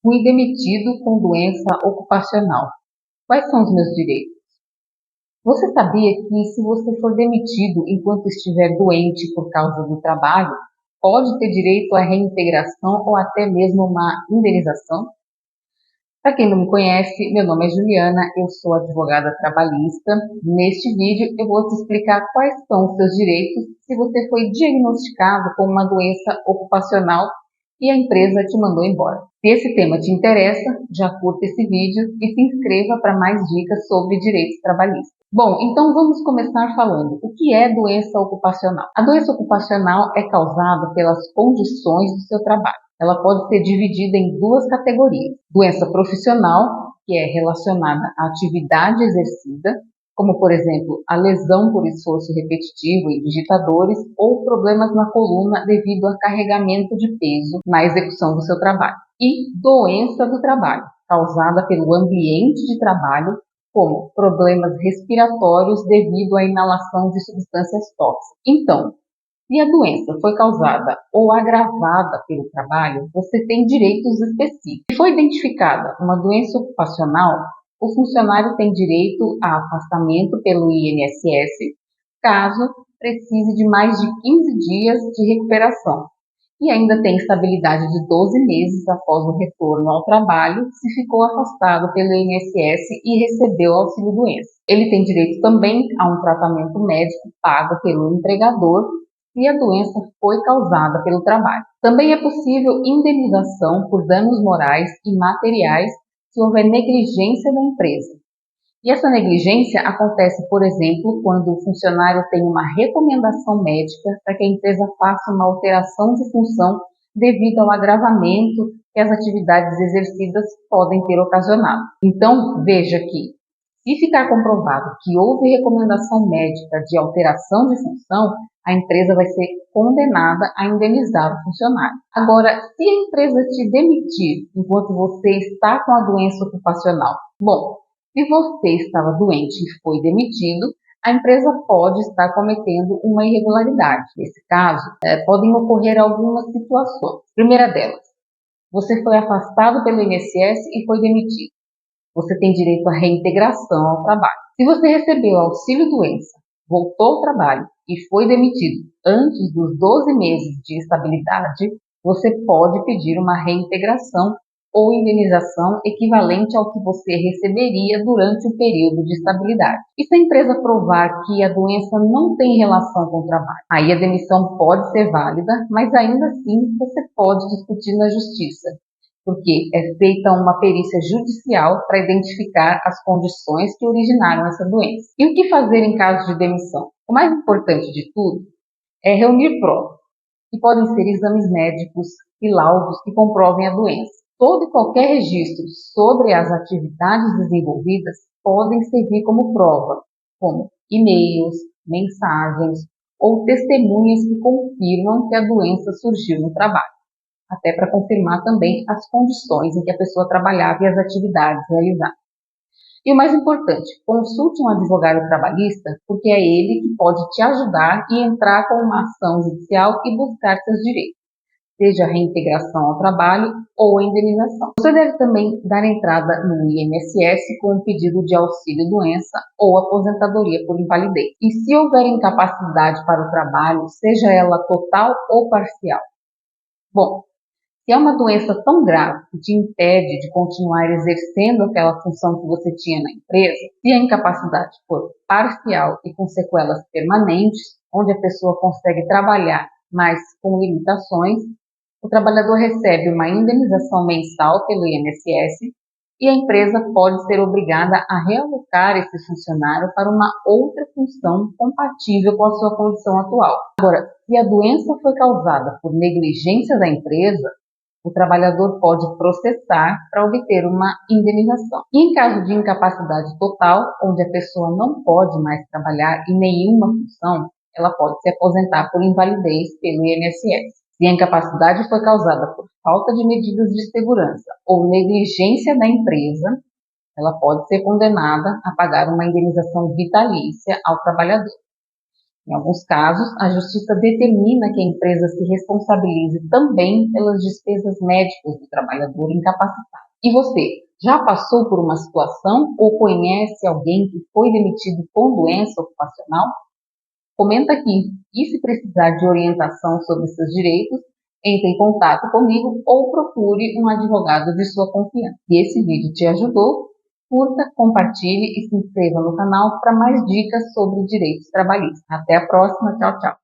Fui demitido com doença ocupacional. Quais são os meus direitos? Você sabia que se você for demitido enquanto estiver doente por causa do trabalho, pode ter direito à reintegração ou até mesmo uma indenização? Para quem não me conhece, meu nome é Juliana, eu sou advogada trabalhista. Neste vídeo eu vou te explicar quais são os seus direitos se você foi diagnosticado com uma doença ocupacional e a empresa te mandou embora. Se esse tema te interessa, já curta esse vídeo e se inscreva para mais dicas sobre direitos trabalhistas. Bom, então vamos começar falando o que é doença ocupacional. A doença ocupacional é causada pelas condições do seu trabalho. Ela pode ser dividida em duas categorias: doença profissional, que é relacionada à atividade exercida, como por exemplo a lesão por esforço repetitivo em digitadores ou problemas na coluna devido a carregamento de peso na execução do seu trabalho. E doença do trabalho, causada pelo ambiente de trabalho, como problemas respiratórios devido à inalação de substâncias tóxicas. Então, se a doença foi causada ou agravada pelo trabalho, você tem direitos específicos. Se foi identificada uma doença ocupacional, o funcionário tem direito a afastamento pelo INSS, caso precise de mais de 15 dias de recuperação. E ainda tem estabilidade de 12 meses após o retorno ao trabalho, se ficou afastado pelo INSS e recebeu auxílio-doença. Ele tem direito também a um tratamento médico pago pelo empregador se a doença foi causada pelo trabalho. Também é possível indenização por danos morais e materiais se houver negligência da empresa. E essa negligência acontece, por exemplo, quando o funcionário tem uma recomendação médica para que a empresa faça uma alteração de função devido ao agravamento que as atividades exercidas podem ter ocasionado. Então, veja que, se ficar comprovado que houve recomendação médica de alteração de função, a empresa vai ser condenada a indenizar o funcionário. Agora, se a empresa te demitir enquanto você está com a doença ocupacional, bom, se você estava doente e foi demitido, a empresa pode estar cometendo uma irregularidade. Nesse caso, podem ocorrer algumas situações. Primeira delas, você foi afastado pelo INSS e foi demitido. Você tem direito à reintegração ao trabalho. Se você recebeu auxílio-doença, voltou ao trabalho e foi demitido antes dos 12 meses de estabilidade, você pode pedir uma reintegração ou indenização equivalente ao que você receberia durante o período de estabilidade. E se a empresa provar que a doença não tem relação com o trabalho, aí a demissão pode ser válida, mas ainda assim você pode discutir na justiça, porque é feita uma perícia judicial para identificar as condições que originaram essa doença. E o que fazer em caso de demissão? O mais importante de tudo é reunir provas, que podem ser exames médicos e laudos que comprovem a doença. Todo e qualquer registro sobre as atividades desenvolvidas podem servir como prova, como e-mails, mensagens ou testemunhas que confirmam que a doença surgiu no trabalho, até para confirmar também as condições em que a pessoa trabalhava e as atividades realizadas. E o mais importante, consulte um advogado trabalhista, porque é ele que pode te ajudar e entrar com uma ação judicial e buscar seus direitos, seja a reintegração ao trabalho ou a indenização. Você deve também dar entrada no INSS com um pedido de auxílio-doença ou aposentadoria por invalidez. E se houver incapacidade para o trabalho, seja ela total ou parcial. Bom, se é uma doença tão grave que te impede de continuar exercendo aquela função que você tinha na empresa, se a incapacidade for parcial e com sequelas permanentes, onde a pessoa consegue trabalhar, mas com limitações, o trabalhador recebe uma indenização mensal pelo INSS e a empresa pode ser obrigada a realocar esse funcionário para uma outra função compatível com a sua condição atual. Agora, se a doença foi causada por negligência da empresa, o trabalhador pode processar para obter uma indenização. E em caso de incapacidade total, onde a pessoa não pode mais trabalhar em nenhuma função, ela pode se aposentar por invalidez pelo INSS. Se a incapacidade foi causada por falta de medidas de segurança ou negligência da empresa, ela pode ser condenada a pagar uma indenização vitalícia ao trabalhador. Em alguns casos, a Justiça determina que a empresa se responsabilize também pelas despesas médicas do trabalhador incapacitado. E você, já passou por uma situação ou conhece alguém que foi demitido com doença ocupacional? Comenta aqui. E se precisar de orientação sobre seus direitos, entre em contato comigo ou procure um advogado de sua confiança. Se esse vídeo te ajudou, curta, compartilhe e se inscreva no canal para mais dicas sobre direitos trabalhistas. Até a próxima. Tchau, tchau.